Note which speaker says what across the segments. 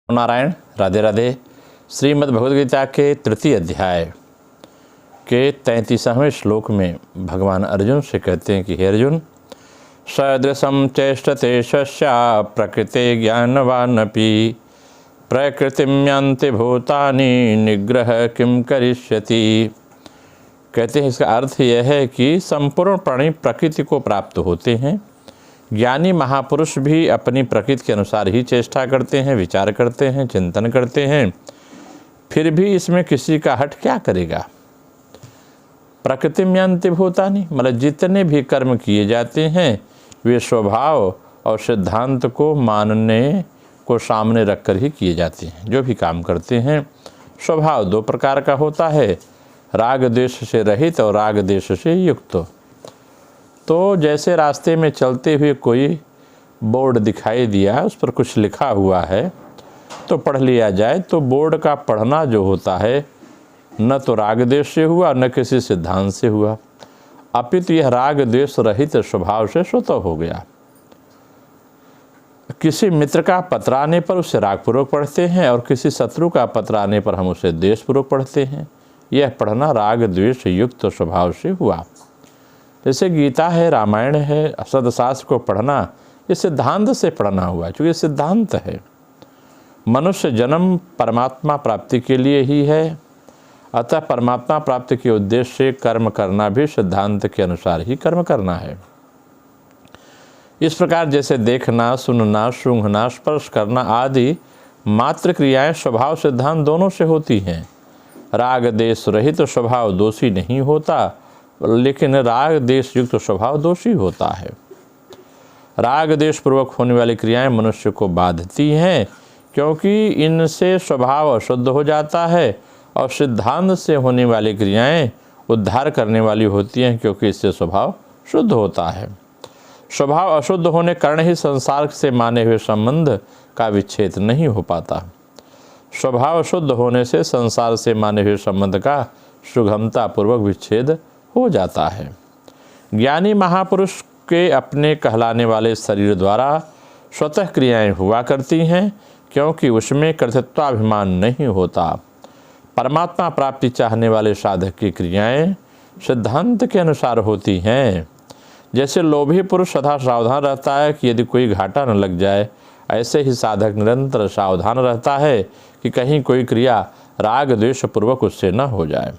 Speaker 1: नारायण, राधे राधे। श्रीमद् भगवद गीता के तृतीय अध्याय के 33वें श्लोक में भगवान अर्जुन से कहते हैं कि हे अर्जुन, सदृशं चेष्टते शस्या प्रकृते ज्ञानवानपि प्रकृतिं यान्ति भूतानि निग्रह किं करिष्यति। कहते हैं इसका अर्थ यह है कि संपूर्ण प्राणी प्रकृति को प्राप्त होते हैं। ज्ञानी महापुरुष भी अपनी प्रकृति के अनुसार ही चेष्टा करते हैं, विचार करते हैं, चिंतन करते हैं, फिर भी इसमें किसी का हट क्या करेगा। प्रकृतिम यान्ति भूतानि, मतलब जितने भी कर्म किए जाते हैं वे स्वभाव और सिद्धांत को मानने को सामने रखकर ही किए जाते हैं। जो भी काम करते हैं स्वभाव दो प्रकार का होता है, राग द्वेष से रहित और राग द्वेष से युक्त। तो जैसे रास्ते में चलते हुए कोई बोर्ड दिखाई दिया, उस पर कुछ लिखा हुआ है तो पढ़ लिया जाए, तो बोर्ड का पढ़ना जो होता है न तो राग द्वेष से हुआ न किसी सिद्धांत से हुआ, अपितु यह राग द्वेष रहित स्वभाव से स्वतः हो गया। किसी मित्र का पत्र आने पर उसे रागपूर्वक पढ़ते हैं और किसी शत्रु का पत्र आने पर हम उसे द्वेषपूर्वक पढ़ते हैं। यह पढ़ना राग द्वेष युक्त स्वभाव से हुआ। जैसे गीता है, रामायण है, सदशास्त्र को पढ़ना ये सिद्धांत से पढ़ना हुआ, क्योंकि सिद्धांत है। मनुष्य जन्म परमात्मा प्राप्ति के लिए ही है, अतः परमात्मा प्राप्ति के उद्देश्य से कर्म करना भी सिद्धांत के अनुसार ही कर्म करना है। इस प्रकार जैसे देखना, सुनना, सूंघना, स्पर्श करना आदि मात्र क्रियाएं स्वभाव सिद्धांत दोनों से होती हैं। राग देश रहित स्वभाव दोषी नहीं होता, लेकिन राग देश युक्त स्वभाव दोषी होता है। राग देश पूर्वक होने वाली क्रियाएं मनुष्य को बाधती हैं, क्योंकि इनसे स्वभाव अशुद्ध हो जाता है, और सिद्धांत से होने वाली क्रियाएं उद्धार करने वाली होती हैं, क्योंकि इससे स्वभाव शुद्ध होता है। स्वभाव अशुद्ध होने कारण ही संसार से माने हुए संबंध का विच्छेद नहीं हो पाता। स्वभाव शुद्ध होने से संसार से माने हुए संबंध का सुगमता पूर्वक विच्छेद हो जाता है। ज्ञानी महापुरुष के अपने कहलाने वाले शरीर द्वारा स्वतः क्रियाएं हुआ करती हैं, क्योंकि उसमें कर्तृत्वाभिमान नहीं होता। परमात्मा प्राप्ति चाहने वाले साधक की क्रियाएं सिद्धांत के अनुसार होती हैं। जैसे लोभी पुरुष सदा सावधान रहता है कि यदि कोई घाटा न लग जाए, ऐसे ही साधक निरंतर सावधान रहता है कि कहीं कोई क्रिया राग द्वेष पूर्वक उससे न हो जाए।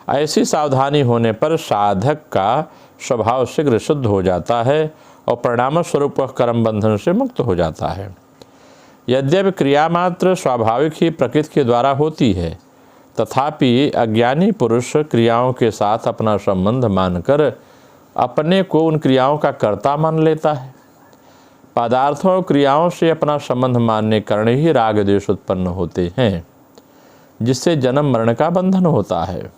Speaker 1: ऐसी सावधानी होने पर साधक का स्वभाव शीघ्र शुद्ध हो जाता है और परिणाम स्वरूप कर्म बंधन से मुक्त हो जाता है। यद्यपि क्रिया मात्र स्वाभाविक ही प्रकृति के द्वारा होती है, तथापि अज्ञानी पुरुष क्रियाओं के साथ अपना संबंध मानकर अपने को उन क्रियाओं का कर्ता मान लेता है। पदार्थों और क्रियाओं से अपना संबंध मानने कारण ही राग द्वेष उत्पन्न होते हैं, जिससे जन्म मरण का बंधन होता है।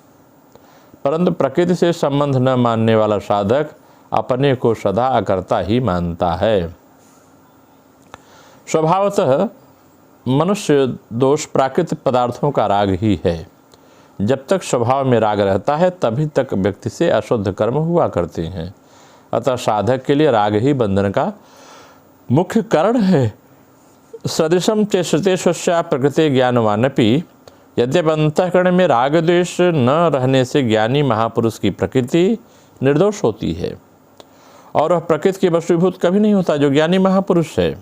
Speaker 1: परंतु प्रकृति से संबंध न मानने वाला साधक अपने को सदा अकर्ता ही मानता है। स्वभावतः मनुष्य दोष प्राकृतिक पदार्थों का राग ही है। जब तक स्वभाव में राग रहता है तभी तक व्यक्ति से अशुद्ध कर्म हुआ करते हैं। अतः साधक के लिए राग ही बंधन का मुख्य कारण है। सदृशम चेष्टते स्वस्या प्रकृति ज्ञानवानपि, यद्यपि अंतःकरण में राग द्वेष न रहने से ज्ञानी महापुरुष की प्रकृति निर्दोष होती है, और वह प्रकृति के वशीभूत कभी नहीं होता जो ज्ञानी महापुरुष है।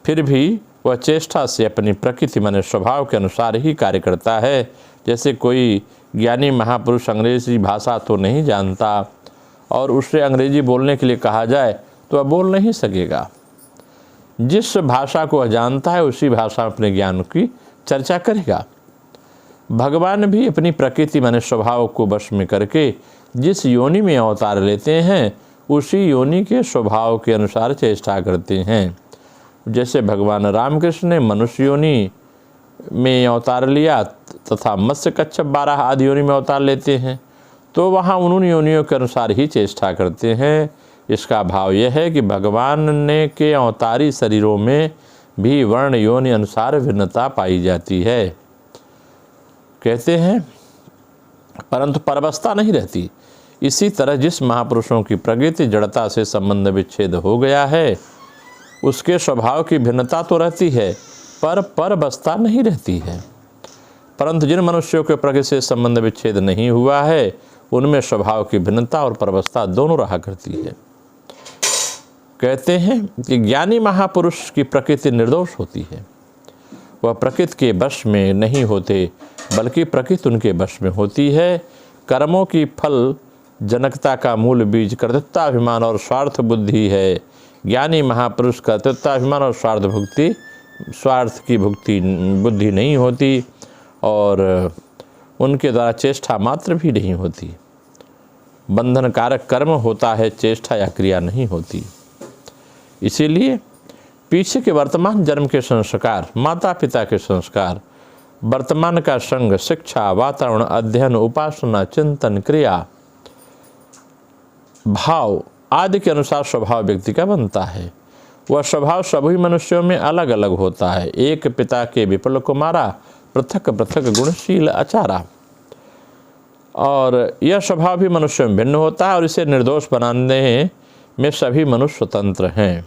Speaker 1: फिर भी वह चेष्टा से अपनी प्रकृति माने स्वभाव के अनुसार ही कार्य करता है। जैसे कोई ज्ञानी महापुरुष अंग्रेजी भाषा तो नहीं जानता और उससे अंग्रेजी बोलने के लिए कहा जाए तो वह बोल नहीं सकेगा। जिस भाषा को वह जानता है उसी भाषा में अपने ज्ञान की चर्चा करेगा। भगवान भी अपनी प्रकृति माने स्वभाव को वश में करके जिस योनि में अवतार लेते हैं उसी योनि के स्वभाव के अनुसार चेष्टा करते हैं। जैसे भगवान रामकृष्ण ने मनुष्य योनि में अवतार लिया तथा मत्स्य कच्छप 12 आदि योनि में अवतार लेते हैं, तो वहाँ उन योनियों के अनुसार ही चेष्टा करते हैं। इसका भाव यह है कि भगवान ने के अवतारी शरीरों में भी वर्ण योनि अनुसार भिन्नता पाई जाती है। कहते हैं परंतु परवस्था नहीं रहती। इसी तरह जिस महापुरुषों की प्रकृति जड़ता से संबंध विच्छेद हो गया है उसके स्वभाव की भिन्नता तो रहती है, पर बसता नहीं रहती है। परंतु जिन मनुष्यों के प्रकृति से संबंध विच्छेद नहीं हुआ है उनमें स्वभाव की भिन्नता और परवस्था दोनों रहा करती है। कहते हैं कि ज्ञानी महापुरुष की प्रकृति निर्दोष होती है। वह प्रकृति के वश में नहीं होते बल्कि प्रकृति उनके वश में होती है। कर्मों की फल जनकता का मूल बीज कर्तृत्वाभिमान और स्वार्थ बुद्धि है। ज्ञानी महापुरुष कर्तृत्वाभिमान और स्वार्थ की बुद्धि नहीं होती और उनके द्वारा चेष्टा मात्र भी नहीं होती। बंधन कारक कर्म होता है, चेष्टा या क्रिया नहीं होती। इसीलिए पीछे के वर्तमान जन्म के संस्कार, माता पिता के संस्कार, वर्तमान का संग, शिक्षा, वातावरण, अध्ययन, उपासना, चिंतन, क्रिया, भाव आदि के अनुसार स्वभाव व्यक्ति का बनता है। वह स्वभाव सभी मनुष्यों में अलग अलग होता है। एक पिता के विपुल कुमारा, पृथक पृथक गुणशील आचारा। और यह स्वभाव भी मनुष्यों में भिन्न होता है और इसे निर्दोष बनाने में सभी मनुष्य स्वतंत्र हैं।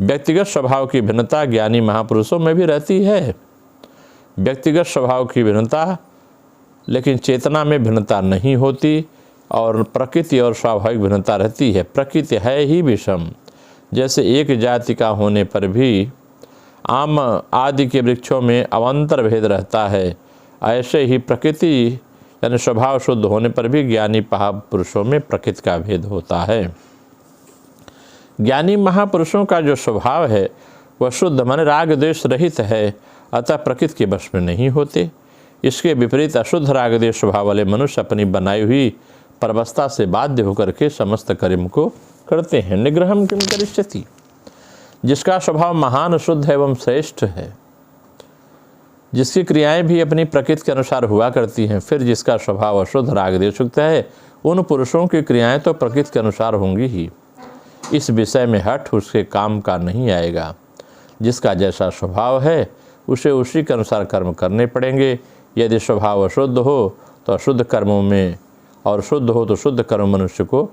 Speaker 1: व्यक्तिगत स्वभाव की भिन्नता ज्ञानी महापुरुषों में भी रहती है। व्यक्तिगत स्वभाव की भिन्नता, लेकिन चेतना में भिन्नता नहीं होती और प्रकृति और स्वाभाविक भिन्नता रहती है। प्रकृति है ही विषम। जैसे एक जाति का होने पर भी आम आदि के वृक्षों में अवंतर भेद रहता है, ऐसे ही प्रकृति यानी स्वभाव शुद्ध होने पर भी ज्ञानी महापुरुषों में प्रकृति का भेद होता है। ज्ञानी महापुरुषों का जो स्वभाव है वह शुद्ध माने राग द्वेष रहित है, अतः प्रकृति के वश में नहीं होते। इसके विपरीत अशुद्ध राग द्वेष स्वभाव वाले मनुष्य अपनी बनाई हुई परवस्था से बाध्य होकर के समस्त कर्म को करते हैं। निग्रहम किम करिष्यति, जिसका स्वभाव महान शुद्ध एवं श्रेष्ठ है, जिसकी क्रियाएं भी अपनी प्रकृति के अनुसार हुआ करती हैं, फिर जिसका स्वभाव अशुद्ध राग द्वेष युक्त है, उन पुरुषों की क्रियाएं तो प्रकृति के अनुसार होंगी ही। इस विषय में हठ उसके काम का नहीं आएगा। जिसका जैसा स्वभाव है उसे उसी के अनुसार कर्म करने पड़ेंगे। यदि स्वभाव अशुद्ध हो तो अशुद्ध कर्मों में, और शुद्ध हो तो शुद्ध कर्म मनुष्य को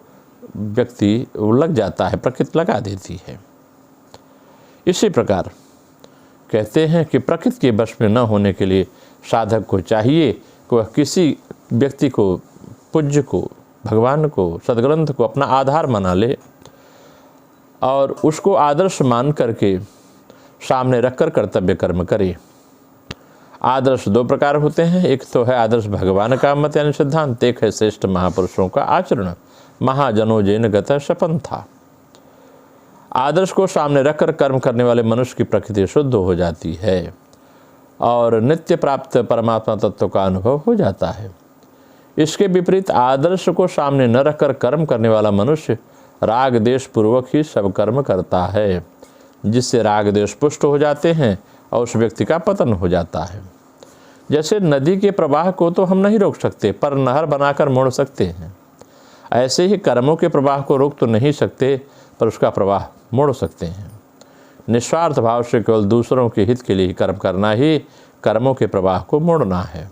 Speaker 1: व्यक्ति लग जाता है, प्रकृति लगा देती है। इसी प्रकार कहते हैं कि प्रकृति के वश में न होने के लिए साधक को चाहिए कि वह किसी व्यक्ति को, पूज्य को, भगवान को, सद्ग्रंथ को अपना आधार बना ले और उसको आदर्श मान करके सामने रखकर कर्तव्य कर्म करे। आदर्श दो प्रकार होते हैं। एक तो है आदर्श भगवान का मत यानी सिद्धांत, एक है श्रेष्ठ महापुरुषों का आचरण। महाजनों जैन गत शपंथा। आदर्श को सामने रखकर कर्म करने वाले मनुष्य की प्रकृति शुद्ध हो जाती है और नित्य प्राप्त परमात्मा तत्व का अनुभव हो जाता है। इसके विपरीत आदर्श को सामने न रखकर कर्म करने वाला मनुष्य राग देश पूर्वक ही सब कर्म करता है, जिससे राग देश पुष्ट हो जाते हैं और उस व्यक्ति का पतन हो जाता है। जैसे नदी के प्रवाह को तो हम नहीं रोक सकते, पर नहर बनाकर मोड़ सकते हैं। ऐसे ही कर्मों के प्रवाह को रोक तो नहीं सकते, पर उसका प्रवाह मोड़ सकते हैं। निस्वार्थ भाव से केवल दूसरों के हित के लिए कर्म करना ही कर्मों के प्रवाह को मोड़ना है।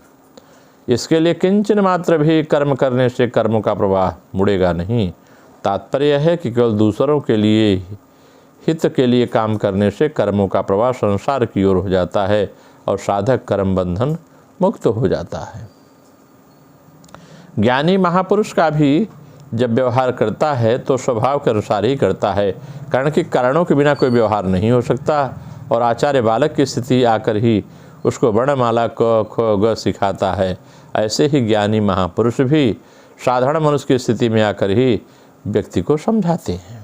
Speaker 1: इसके लिए किंचन मात्र भी कर्म करने से कर्मों का प्रवाह मुड़ेगा नहीं। तात्पर्य है कि केवल दूसरों के लिए, हित के लिए काम करने से कर्मों का प्रवाह संसार की ओर हो जाता है और साधक कर्म बंधन मुक्त हो जाता है। ज्ञानी महापुरुष का भी जब व्यवहार करता है तो स्वभाव के अनुसार ही करता है, कारण कि कारणों के बिना कोई व्यवहार नहीं हो सकता और आचार्य बालक की स्थिति आकर ही उसको वर्णमाला क ख ग सिखाता है। ऐसे ही ज्ञानी महापुरुष भी साधारण मनुष्य की स्थिति में आकर ही व्यक्ति को समझाते हैं।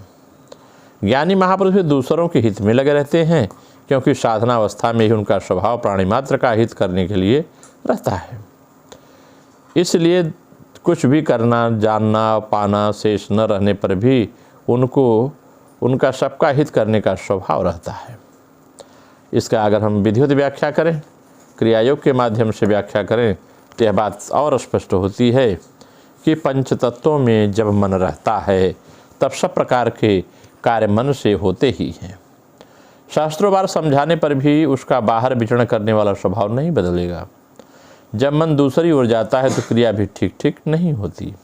Speaker 1: ज्ञानी महापुरुष भी दूसरों के हित में लगे रहते हैं, क्योंकि साधना अवस्था में ही उनका स्वभाव प्राणी मात्र का हित करने के लिए रहता है। इसलिए कुछ भी करना, जानना, पाना शेष न रहने पर भी उनको उनका सबका हित करने का स्वभाव रहता है। इसका अगर हम विधिवत व्याख्या करें, क्रियायोग के माध्यम से व्याख्या करें तो यह बात और स्पष्ट होती है कि पंच तत्वों में जब मन रहता है तब सब प्रकार के कार्य मन से होते ही हैं। शास्त्रों बार समझाने पर भी उसका बाहर विचरण करने वाला स्वभाव नहीं बदलेगा। जब मन दूसरी ओर जाता है तो क्रिया भी ठीक ठीक नहीं होती।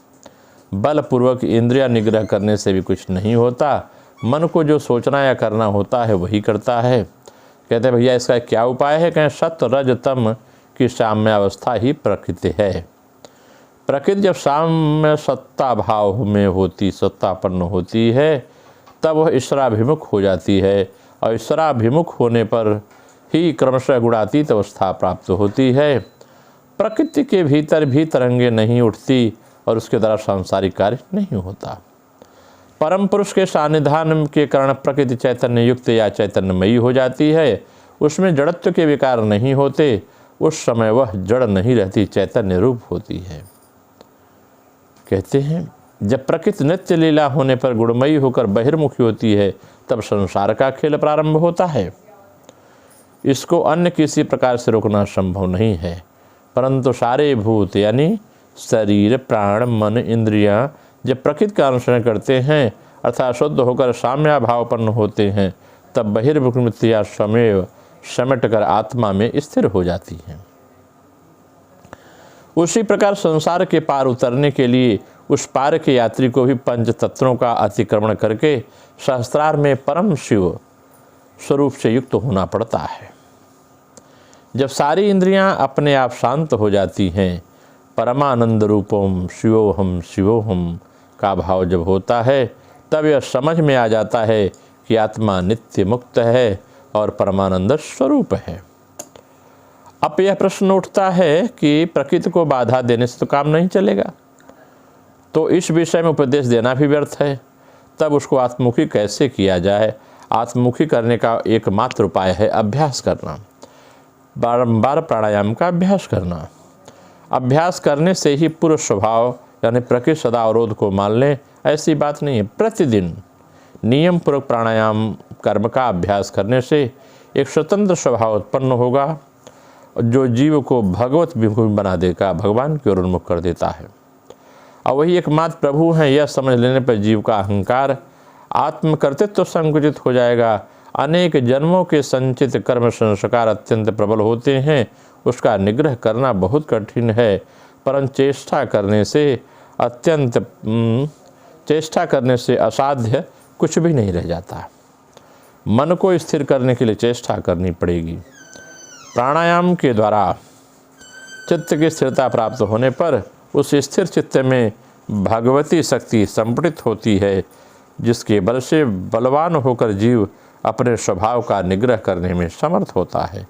Speaker 1: बलपूर्वक इंद्रिय निग्रह करने से भी कुछ नहीं होता। मन को जो सोचना या करना होता है वही करता है। कहते हैं भैया इसका क्या उपाय है? कहें सत्व रज तम की साम्यावस्था ही प्रकृति है। प्रकृति जब साम्य सत्ता भाव में होती, सत्तापन्न होती है, तब वह ईश्वराभिमुख हो जाती है और ईश्वराभिमुख होने पर ही क्रमशः गुणातीत अवस्था प्राप्त होती है। प्रकृति के भीतर भी तरंगे नहीं उठती और उसके द्वारा सांसारिक कार्य नहीं होता। परम पुरुष के सानिध्यान के कारण प्रकृति चैतन्य युक्त या चैतन्यमयी हो जाती है। उसमें जड़त्व के विकार नहीं होते, उस समय वह जड़ नहीं रहती, चैतन्य रूप होती है। कहते हैं जब प्रकृति नित्य लीला होने पर गुणमयी होकर बहिर्मुखी होती है, तब संसार का खेल प्रारंभ होता है। इसको अन्य किसी प्रकार से रोकना संभव नहीं है, परंतु सारे भूत यानी शरीर, प्राण, मन, इंद्रियां जब प्रकृति का अनुसरण करते हैं अर्थात शुद्ध होकर साम्याभावपन्न होते हैं, तब बहिर्मुखिया स्वमेव समेट कर आत्मा में स्थिर हो जाती हैं। उसी प्रकार संसार के पार उतरने के लिए उस पार के यात्री को भी पंच तत्वों का अतिक्रमण करके सहस्त्रार में परम शिव स्वरूप से युक्त होना पड़ता है। जब सारी इंद्रियां अपने आप शांत हो जाती हैं, परमानंद रूपम शिवोहम शिवोहम का भाव जब होता है, तब यह समझ में आ जाता है कि आत्मा नित्य मुक्त है और परमानंद स्वरूप है। अब यह प्रश्न उठता है कि प्रकृति को बाधा देने से तो काम नहीं चलेगा, तो इस विषय में उपदेश देना भी व्यर्थ है। तब उसको आत्ममुखी कैसे किया जाए? आत्ममुखी करने का एकमात्र उपाय है अभ्यास करना, बारंबार प्राणायाम का अभ्यास करना। अभ्यास करने से ही पूर्व स्वभाव यानी प्रकृति सदा अवरोध को मान लें, ऐसी बात नहीं है। प्रतिदिन नियम पूर्वक प्राणायाम कर्म का अभ्यास करने से एक स्वतंत्र स्वभाव उत्पन्न होगा, जो जीव को भगवत विमुख बना देगा, भगवान की ओर उन्मुख कर देता है। और वही एकमात्र प्रभु हैं, यह समझ लेने पर जीव का अहंकार आत्मकर्तृत्व तो संकुचित हो जाएगा। अनेक जन्मों के संचित कर्म संस्कार अत्यंत प्रबल होते हैं, उसका निग्रह करना बहुत कठिन है, परंतु चेष्टा करने से असाध्य कुछ भी नहीं रह जाता। मन को स्थिर करने के लिए चेष्टा करनी पड़ेगी। प्राणायाम के द्वारा चित्त की स्थिरता प्राप्त होने पर उस स्थिर चित्त में भगवती शक्ति संपृक्त होती है, जिसके बल से बलवान होकर जीव अपने स्वभाव का निग्रह करने में समर्थ होता है।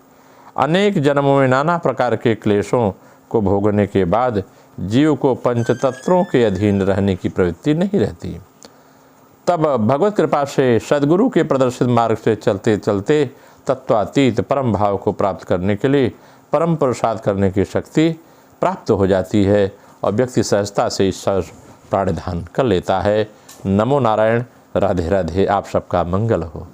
Speaker 1: अनेक जन्मों में नाना प्रकार के क्लेशों को भोगने के बाद जीव को पंचतत्वों के अधीन रहने की प्रवृत्ति नहीं रहती। तब भगवत कृपा से सद्गुरु के प्रदर्शित मार्ग से चलते चलते तत्वातीत परम भाव को प्राप्त करने के लिए परम पुरुषार्थ करने की शक्ति प्राप्त हो जाती है और व्यक्ति सहजता से इस प्राणिधान कर लेता है। नमो नारायण। राधे राधे। आप सबका मंगल हो।